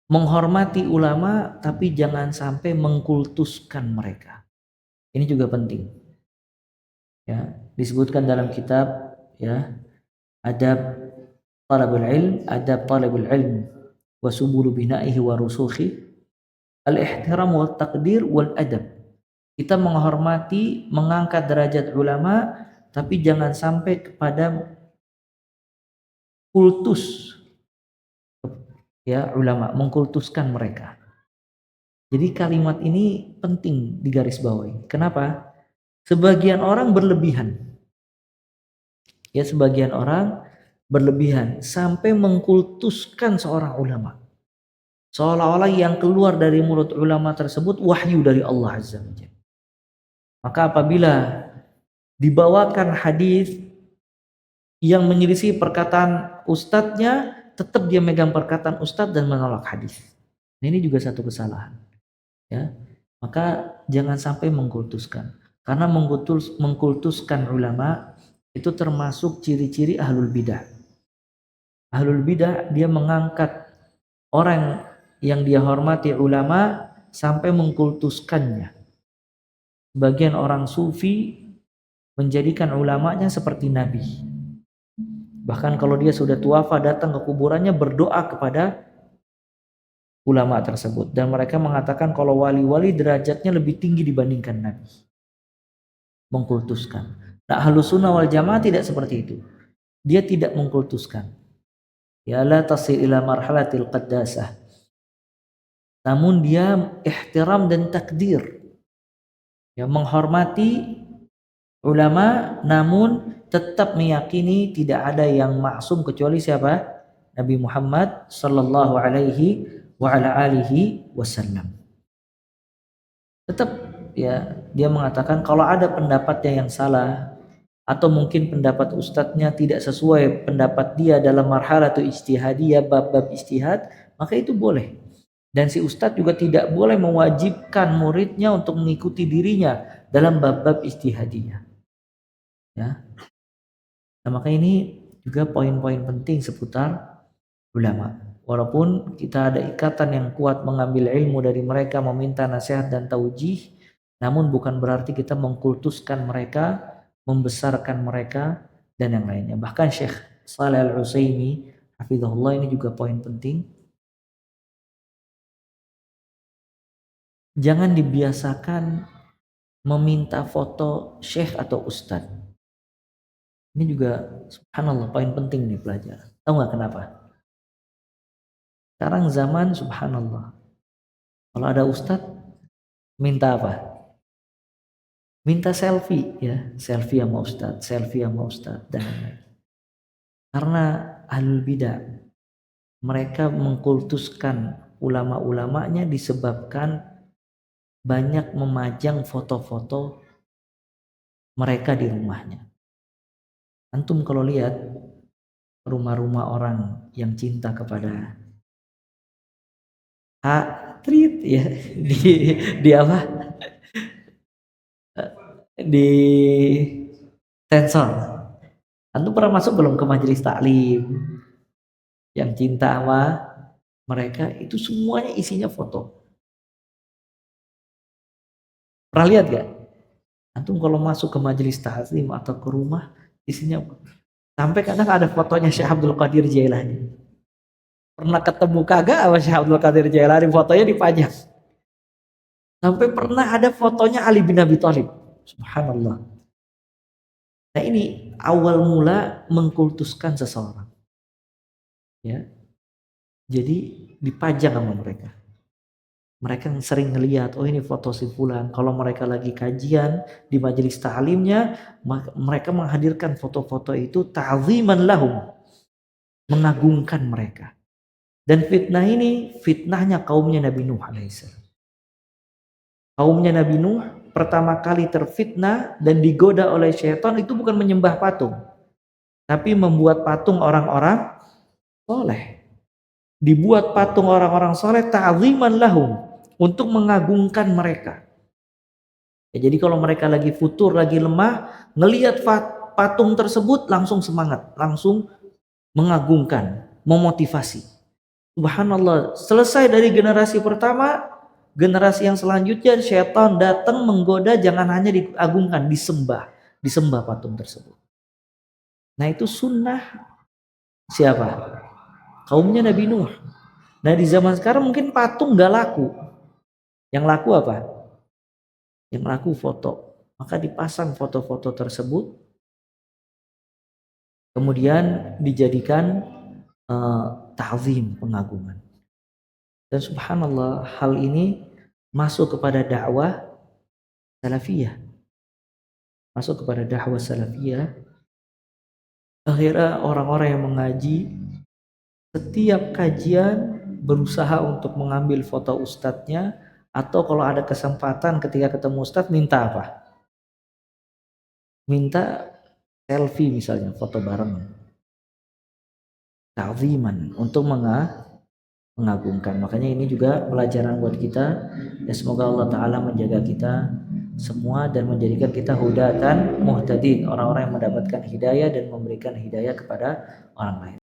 menghormati ulama tapi jangan sampai mengkultuskan mereka. Ini juga penting. Ya, disebutkan dalam kitab ya, adab talabul ilm wa subulu bina'ihi wa rusukhi al-ihtiram wal taqdir wal adab. Kita menghormati, mengangkat derajat ulama tapi jangan sampai kepada kultus ya ulama, mengkultuskan mereka. Jadi kalimat ini penting digarisbawahi. Kenapa? Sebagian orang berlebihan. Ya, sebagian orang berlebihan sampai mengkultuskan seorang ulama. Seolah-olah yang keluar dari mulut ulama tersebut wahyu dari Allah Azza wa Jalla. Maka apabila dibawakan hadis yang menyelisih perkataan ustadznya, tetap dia megang perkataan ustadz dan menolak hadis. Ini juga satu kesalahan. Ya, maka jangan sampai mengkultuskan, karena mengkultuskan ulama itu termasuk ciri-ciri ahlul bidah. Ahlul bidah dia mengangkat orang yang dia hormati ulama sampai mengkultuskannya. Sebagian orang sufi menjadikan ulamanya seperti nabi. Bahkan kalau dia sudah tuafa datang ke kuburannya berdoa kepada ulama tersebut, dan mereka mengatakan kalau wali-wali derajatnya lebih tinggi dibandingkan nabi. Mengkultuskan. Nah, Ahlus Sunnah wal Jamaah tidak seperti itu. Dia tidak mengkultuskan. Ya la tasil ila marhalatil qaddasah. Namun dia ihtiram dan takdir. Ya, menghormati ulama namun tetap meyakini tidak ada yang maksum kecuali siapa? Nabi Muhammad sallallahu alaihi wa ala alihi wasallam. Tetap ya dia mengatakan kalau ada pendapatnya yang salah atau mungkin pendapat ustadznya tidak sesuai pendapat dia dalam marhalatu ijtihadiyah, bab-bab ijtihad, maka itu boleh. Dan si ustadz juga tidak boleh mewajibkan muridnya untuk mengikuti dirinya dalam bab-bab ijtihadiyah. Ya. Nah, maka ini juga poin-poin penting seputar ulama. Walaupun kita ada ikatan yang kuat mengambil ilmu dari mereka, meminta nasihat dan taujih, namun bukan berarti kita mengkultuskan mereka, membesarkan mereka dan yang lainnya. Bahkan Syekh Shalih Al-Utsaimin hafizahullah ini juga poin penting. Jangan dibiasakan meminta foto syekh atau ustadz. Ini juga subhanallah poin penting nih pelajar. Tahu nggak kenapa? Sekarang zaman subhanallah. Kalau ada ustadz minta apa? Minta selfie ya, selfie sama ustadz, selfie sama ustadz dan lain-lain. Karena ahlul bidah mereka mengkultuskan ulama-ulamanya disebabkan banyak memajang foto-foto mereka di rumahnya. Antum kalau lihat rumah-rumah orang yang cinta kepada treat ya di apa? Di sensor. Antum pernah masuk belum ke majelis taklim yang cinta sama mereka? Itu semuanya isinya foto. Pernah lihat gak? Antum kalau masuk ke majelis taklim atau ke rumah isinya sampai kadang ada fotonya Syekh Abdul Qadir Jailani. Pernah ketemu kagak sama Syekh Abdul Qadir Jailani, fotonya dipajang. Sampai pernah ada fotonya Ali bin Abi Thalib. Subhanallah. Nah, ini awal mula mengkultuskan seseorang. Ya. Jadi dipajang sama mereka. Mereka yang sering ngelihat, oh ini foto si fulan. Kalau mereka lagi kajian di majelis ta'limnya, mereka menghadirkan foto-foto itu ta'ziman lahum, mengagungkan mereka. Dan fitnah ini fitnahnya kaumnya Nabi Nuh alaihissalam. Kaumnya Nabi Nuh pertama kali terfitnah dan digoda oleh syaitan itu bukan menyembah patung, tapi membuat patung orang-orang soleh. Dibuat patung orang-orang soleh ta'ziman lahum, untuk mengagungkan mereka. Ya, jadi kalau mereka lagi futur, lagi lemah, ngelihat patung tersebut langsung semangat, langsung mengagungkan, memotivasi. Subhanallah, selesai dari generasi pertama, generasi yang selanjutnya syaitan datang menggoda, jangan hanya diagungkan, disembah patung tersebut. Nah itu sunnah siapa? Kaumnya Nabi Nuh. Nah di zaman sekarang mungkin patung nggak laku. Yang laku apa? Yang laku foto. Maka dipasang foto-foto tersebut, kemudian dijadikan ta'zim, pengagungan. Dan subhanallah, hal ini masuk kepada dakwah salafiyah. Masuk kepada dakwah salafiyah. Akhirnya orang-orang yang mengaji, setiap kajian berusaha untuk mengambil foto ustadznya, atau kalau ada kesempatan ketika ketemu ustadz minta apa? Minta selfie misalnya, foto bareng. Ta'ziman, untuk mengagungkan. Makanya ini juga pelajaran buat kita. Ya semoga Allah Ta'ala menjaga kita semua dan menjadikan kita hudatan muhtadin, orang-orang yang mendapatkan hidayah dan memberikan hidayah kepada orang lain.